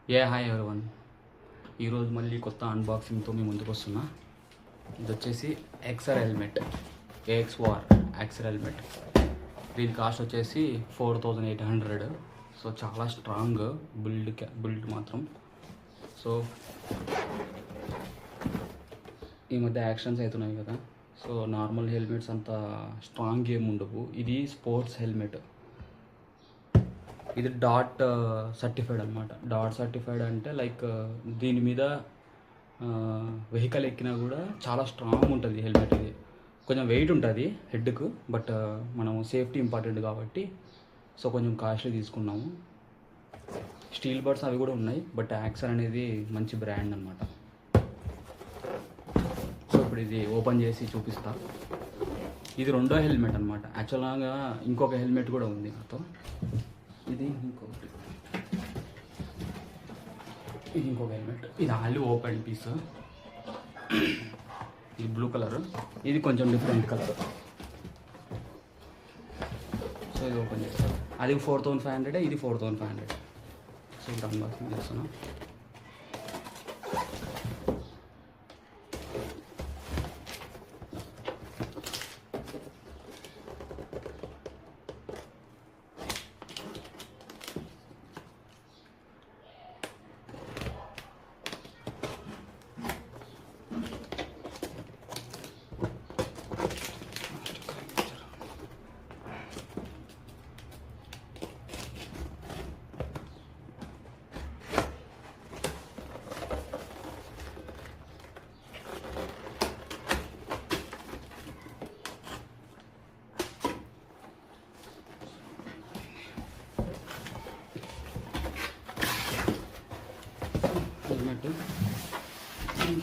Hi everyone. ఈరోజు మళ్ళీ కొత్త అన్బాక్సింగ్తో మీ ముందుకు వస్తున్నా. ఇది వచ్చేసి ఎక్సర్ హెల్మెట్, AXVAR ఎక్సర్ హెల్మెట్. దీని కాస్ట్ వచ్చేసి 4800. సో చాలా స్ట్రాంగ్ బిల్డ్ మాత్రం. సో ఈ మధ్య యాక్షన్స్ అవుతున్నాయి కదా, సో నార్మల్ హెల్మెట్స్ అంత స్ట్రాంగ్ ఏమి ఉండవు. ఇది స్పోర్ట్స్ హెల్మెట్. ఇది డాట్ సర్టిఫైడ్ అనమాట. డాట్ సర్టిఫైడ్ అంటే లైక్ దీని మీద వెహికల్ ఎక్కినా కూడా చాలా స్ట్రాంగ్ ఉంటుంది హెల్మెట్. ఇది కొంచెం వెయిట్ ఉంటుంది హెడ్కు, బట్ మనం సేఫ్టీ ఇంపార్టెంట్ కాబట్టి సో కొంచెం కాస్ట్లీ తీసుకున్నాము. స్టీల్ బర్డ్స్ అవి కూడా ఉన్నాయి, బట్ యాక్సర్ అనేది మంచి బ్రాండ్ అనమాట. సో ఇప్పుడు ఇది ఓపెన్ చేసి చూపిస్తా. ఇది రెండో హెల్మెట్ అనమాట. యాక్చువల్గా ఇంకొక హెల్మెట్ కూడా ఉంది నాతో. ఇది ఇంకొక హెల్మెట్. ఇది ఆల్రెడీ ఓపెన్ పీస్. ఇది బ్లూ కలర్, ఇది కొంచెం డిఫరెంట్ కలర్. సో ఇది ఓపెన్ చేస్తారు. అది 4500, ఇది 4500. సో ఇప్పుడు అన్బాక్సింగ్ చేస్తున్నాం.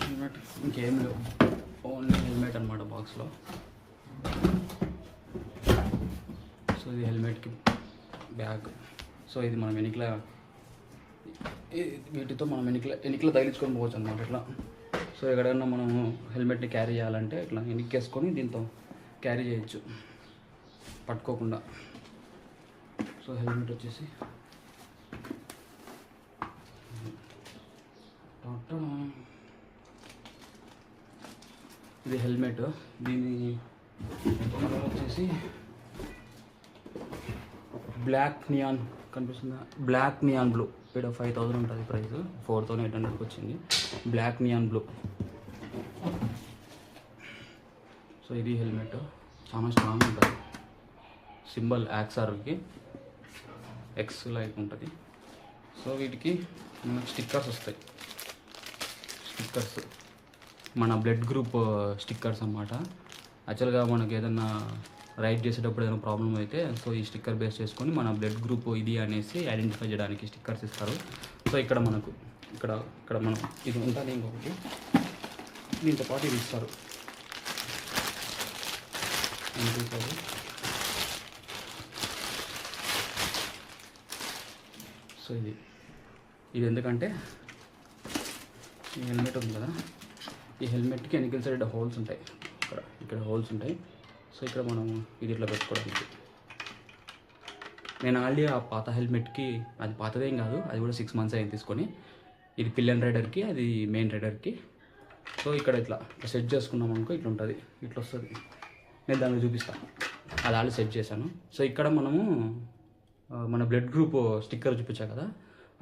హెల్మెట్ ఇంకేం లేవు, ఓన్లీ హెల్మెట్ అనమాట బాక్స్లో. సో ఇది హెల్మెట్కి బ్యాగ్. సో ఇది మనం వీటితో మనం వెనికల తగిలించుకొని పోవచ్చు అనమాట ఇట్లా. సో ఎక్కడైనా మనము హెల్మెట్ని క్యారీ చేయాలంటే ఇట్లా వెనక్కేసుకొని దీంతో క్యారీ చేయొచ్చు పట్టుకోకుండా. సో హెల్మెట్ వచ్చేసి ఇది హెల్మెట్. దీని కలర్ వచ్చేసి బ్లాక్ నియాన్ కనిపిస్తుందా, బ్లాక్ నియాన్ బ్లూ. ఇక్కడ 5000 ఉంటుంది ప్రైస్, 4800కి వచ్చింది. Black neon blue. సో ఇది హెల్మెట్ చాలా స్ట్రాంగ్ ఉంటుంది. సింబల్ యాక్సార్కి ఎక్స్ లైక్ ఉంటుంది. సో వీటికి మనకు స్టిక్కర్స్ వస్తాయి. స్టిక్కర్స్ మన బ్లడ్ గ్రూప్ స్టిక్కర్స్ అన్నమాట. యాక్చువల్గా మనకు ఏదైనా రైడ్ చేసేటప్పుడు ఏదైనా ప్రాబ్లం అయితే సో ఈ స్టిక్కర్ బేస్ చేసుకొని మన బ్లడ్ గ్రూప్ ఇది అనేసి ఐడెంటిఫై చేయడానికి స్టిక్కర్స్ ఇస్తారు. సో ఇక్కడ మనకు ఇక్కడ మనం ఇది ఉంటుంది. ఇంకొకటి దీంతో పాటు ఇది ఇస్తారు. సో ఇది ఎందుకంటే ఈ హెల్మెట్ ఉంది కదా, ఈ హెల్మెట్కి వెనకాల సైడ్ హోల్స్ ఉంటాయి. ఇక్కడ హోల్స్ ఉంటాయి. సో ఇక్కడ మనం ఇది ఇట్లా పెట్టుకోవడానికి. నేను ఆల్రెడీ ఆ పాత హెల్మెట్కి, అది పాతదేం కాదు, అది కూడా 6 months అయింది తీసుకొని. ఇది పిల్లన్ రైడర్కి, అది మెయిన్ రైడర్కి. సో ఇక్కడ ఇట్లా సెట్ చేసుకున్నాం అనుకో, ఇట్లా ఉంటుంది, ఇట్లా వస్తుంది. నేను దాన్ని చూపిస్తాను. అది ఆల్రెడీ సెట్ చేశాను. సో ఇక్కడ మనము మన బ్లడ్ గ్రూప్ స్టిక్కర్ చూపించా కదా,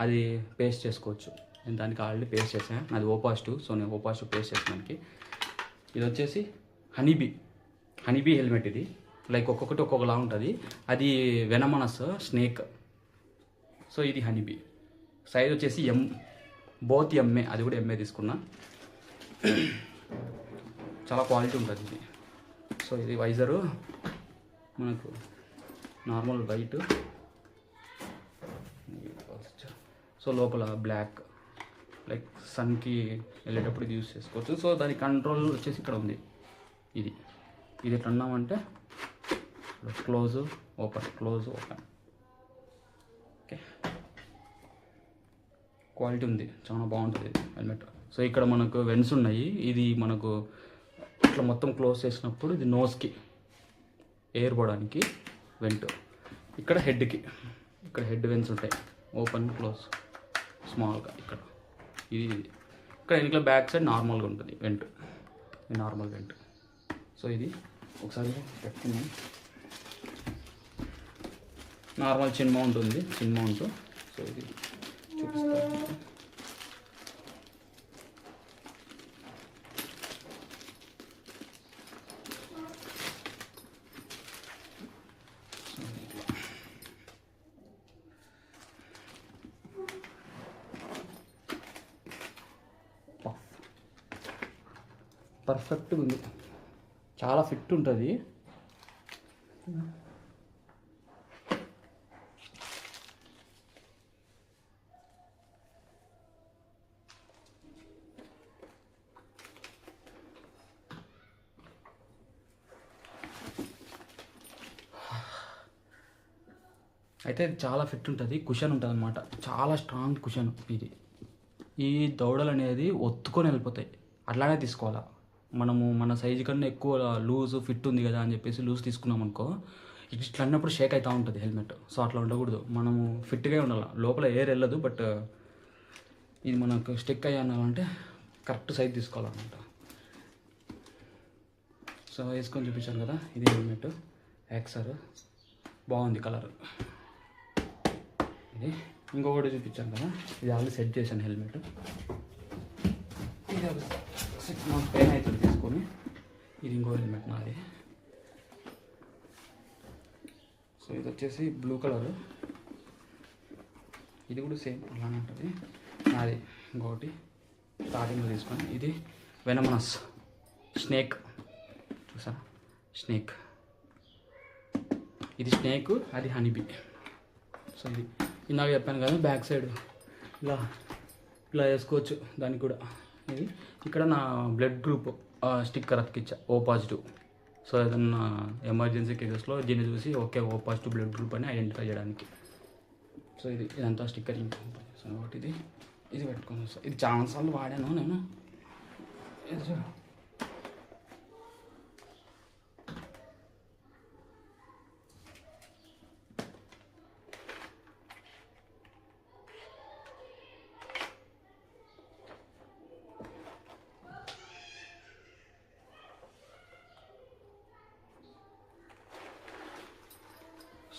అది పేస్ట్ చేసుకోవచ్చు. నేను దానికి ఆల్రెడీ పేస్ట్ చేశాను. అది O+2. సో నేను O+2 పేస్ట్ చేసానికి. ఇది వచ్చేసి హనీబీ హెల్మెట్. ఇది లైక్ ఒక్కొక్కటి ఒక్కొక్కలా ఉంటుంది. అది వెనమనస్ స్నేక్. సో ఇది హనీబీ. సైజ్ వచ్చేసి బోత్ MA, అది కూడా MA తీసుకున్నా. చాలా క్వాలిటీ ఉంటుంది ఇది. సో ఇది వైజరు మనకు నార్మల్ వైట్. సో లోపల బ్లాక్, లైక్ సన్కి వెళ్ళేటప్పుడు ఇది యూస్ చేసుకోవచ్చు. సో దాని కంట్రోల్ వచ్చేసి ఇక్కడ ఉంది. ఇది ఎట్లా అన్నామంటే close open, close open. Okay, quality ఉంది, చాలా బాగుంటుంది హెల్మెట్. సో ఇక్కడ మనకు వెన్స్ ఉన్నాయి. ఇది మనకు ఇట్లా మొత్తం క్లోజ్ చేసినప్పుడు ఇది నోస్కి ఎయిర్ పోవడానికి వెంట్. ఇక్కడ హెడ్కి, ఇక్కడ హెడ్ వెన్స్ ఉంటాయి, ఓపెన్ క్లోజ్. స్మాల్గా ఇక్కడ ఇది ఇక్కడ వెనకాల బ్యాక్ సైడ్ నార్మల్గా ఉంటుంది వెంట్, నార్మల్ వెంట్. సో ఇది ఒకసారి పెట్టుకున్నాం. నార్మల్ చిన్ మౌంట్ ఉంది, చిన్ మౌంట్. సో ఇది చూపిస్తాను. పర్ఫెక్ట్గా ఉంది, చాలా ఫిట్ ఉంటుంది. అయితే ఇది చాలా ఫిట్ ఉంటుంది, కుషన్ ఉంటుంది అనమాట, చాలా స్ట్రాంగ్ కుషన్ ఇది. ఈ దవడలు అనేది ఒత్తుకొని వెళ్ళిపోతాయి, అట్లానే తీసుకోవాలా. మనము మన సైజు కన్నా ఎక్కువ లూజ్ ఫిట్ ఉంది కదా అని చెప్పేసి లూజ్ తీసుకున్నాం అనుకో, ఇట్లా అన్నప్పుడు షేక్ అవుతూ ఉంటుంది హెల్మెట్. సో అట్లా ఉండకూడదు, మనము ఫిట్గా ఉండాలి, లోపల ఎయిర్ వెళ్ళదు. బట్ ఇది మనకు స్టిక్ అయ్యాలంటే కరెక్ట్ సైజ్ తీసుకోవాలన్నమాట. సో వేసుకొని చూపించాను కదా, ఇది హెల్మెట్ యాక్సర్, బాగుంది కలర్. ఇది ఇంకొకటి చూపించాను కదా, ఇది ఆల్రెడీ సెట్ చేశాను హెల్మెట్. ఇది 6 months పెయిన్ అవుతుంది తీసుకొని. ఇది ఇంకో హెల్మెట్ నాది. సో ఇది వచ్చేసి బ్లూ కలర్, ఇది కూడా సేమ్ అలానే ఉంటుంది నాది. ఇంకొకటి స్టార్టింగ్లో తీసుకొని, ఇది వెనమనస్ స్నేక్, చూసా స్నేక్, ఇది స్నేక్, అది హనీబీ. సో ఇది ఇందాక చెప్పాను కదా, బ్యాక్ సైడ్ ఇలా ఇలా వేసుకోవచ్చు దానికి కూడా. ఇది ఇక్కడ నా బ్లడ్ గ్రూప్ స్టిక్కర్ అతికిచ్చా, O+. సో ఏదన్నా ఎమర్జెన్సీ కేసెస్లో దీన్ని చూసి ఓకే O+ బ్లడ్ గ్రూప్ అని ఐడెంటిఫై చేయడానికి. సో ఇదంతా స్టిక్కరింగ్. సో ఒకటి ఇది పెట్టుకొని వస్తాను. ఇది చాలాసార్లు వాడాను నేను. ఇది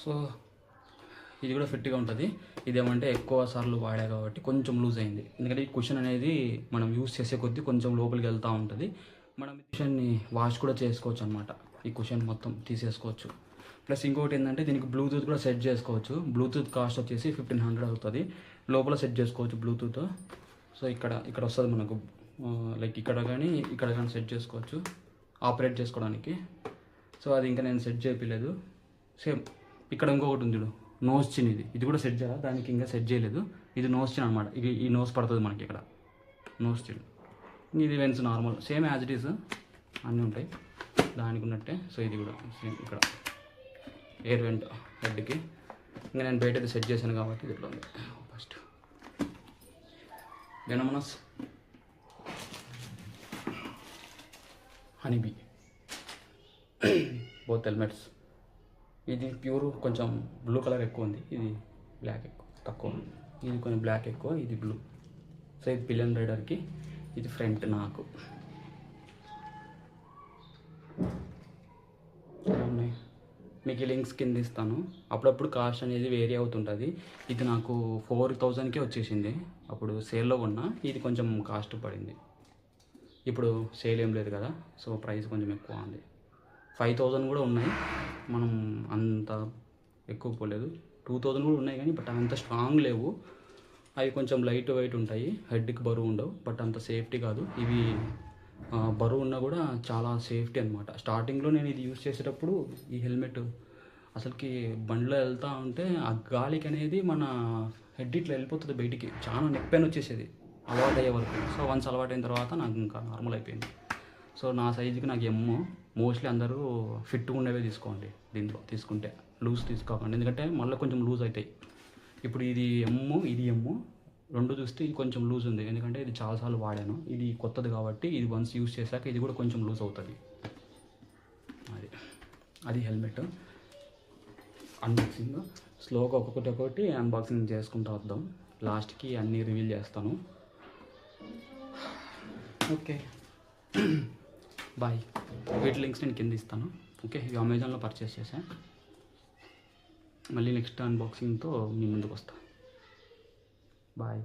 సో ఇది కూడా ఫిట్గా ఉంటుంది. ఇదేమంటే ఎక్కువ సార్లు వాడా కాబట్టి కొంచెం లూజ్ అయింది, ఎందుకంటే ఈ కుషన్ అనేది మనం యూస్ చేసే కొద్దీ కొంచెం లోపలికి వెళ్తూ ఉంటుంది. మనం ఈ కుషన్ని వాష్ కూడా చేసుకోవచ్చు అనమాట, ఈ కుషన్ మొత్తం తీసేసుకోవచ్చు. ప్లస్ ఇంకోటి ఏంటంటే దీనికి బ్లూటూత్ కూడా సెట్ చేసుకోవచ్చు. బ్లూటూత్ కాస్ట్ వచ్చేసి 1500 అవుతుంది, లోపల సెట్ చేసుకోవచ్చు బ్లూటూత్. సో ఇక్కడ వస్తుంది మనకు, లైక్ ఇక్కడ కానీ సెట్ చేసుకోవచ్చు ఆపరేట్ చేసుకోవడానికి. సో అది ఇంకా నేను సెట్ చేయలేదు. సేమ్ ఇక్కడ ఇంకొకటి ఉంది, నోస్ చిన్, ఇది కూడా సెట్ చేయాలి, దానికి ఇంకా సెట్ చేయలేదు. ఇది నోస్ చిన్ అనమాట, ఈ నోస్ పడుతుంది మనకి ఇక్కడ నోస్ చిన్. ఇది వెన్స్ normal same as it is అన్నీ ఉంటాయి దానికి ఉన్నట్టే. సో ఇది కూడా సేమ్, ఇక్కడ ఎయిర్ వెంట్ హెడ్కి. ఇంకా నేను బయట సెట్ చేశాను కాబట్టి ఇది ఇట్లా ఉంది. First venomous honeybee both helmets. ఇది ప్యూర్ కొంచెం బ్లూ కలర్ ఎక్కువ ఉంది, ఇది బ్లాక్ తక్కువ. ఇది కొంచెం బ్లాక్ ఎక్కువ, ఇది బ్లూ. సో ఇది పిలియన్ రైడర్కి, ఇది ఫ్రంట్ నాకు. ఉన్నాయి మీకు లింక్స్ కింద ఇస్తాను. అప్పుడప్పుడు కాస్ట్ అనేది వేరీ అవుతుంటుంది. ఇది నాకు 4000కే వచ్చేసింది అప్పుడు సేల్లో కొన్నా. ఇది కొంచెం కాస్ట్ పడింది, ఇప్పుడు సేల్ ఏం లేదు కదా, సో ప్రైస్ కొంచెం ఎక్కువ ఉంది. 5000 కూడా ఉన్నాయి, మనం అంత ఎక్కువ పోలేదు. 2000 కూడా ఉన్నాయి కానీ బట్ అంత స్ట్రాంగ్ లేవు. అవి కొంచెం లైట్ వెయిట్ ఉంటాయి, హెడ్కి బరువు ఉండవు, బట్ అంత సేఫ్టీ కాదు. ఇవి బరువు ఉన్నా కూడా చాలా సేఫ్టీ అనమాట. స్టార్టింగ్లో నేను ఇది యూజ్ చేసేటప్పుడు ఈ హెల్మెట్ అసలుకి బండిలో వెళ్తూ ఉంటే ఆ గాలికి అనేది మన హెడ్ ఇట్లా వెళ్ళిపోతుంది బయటికి, చాలా నెక్ పెయిన్ వచ్చేసేది అలవాటు అయ్యే వరకు. సో వన్స్ అలవాటు అయిన తర్వాత నాకు ఇంకా నార్మల్ అయిపోయింది. సో నా సైజుకి నాకు మోస్ట్లీ అందరూ ఫిట్గా ఉండేవే తీసుకోండి, దీంట్లో తీసుకుంటే లూజ్ తీసుకోకండి, ఎందుకంటే మళ్ళీ కొంచెం లూజ్ అవుతాయి. ఇప్పుడు ఇది ఎమ్ము రెండు చూస్తే ఇది కొంచెం లూజ్ ఉంది, ఎందుకంటే ఇది చాలాసార్లు వాడాను. ఇది కొత్తది కాబట్టి ఇది వన్స్ యూజ్ చేశాక ఇది కూడా కొంచెం లూజ్ అవుతుంది. అది హెల్మెట్ అన్బాక్సింగ్. స్లోగా ఒక్కొక్కటి అన్బాక్సింగ్ చేసుకుంటూ వద్దాం. లాస్ట్కి అన్నీ రివీల్ చేస్తాను. Okay bye. వీటి లింక్స్ నేను కింద ఇస్తాను. ఓకే, ఇవి అమెజాన్లో పర్చేస్ చేశాను. మళ్ళీ నెక్స్ట్ అన్బాక్సింగ్తో మీ ముందుకు వస్తాను. బాయ్.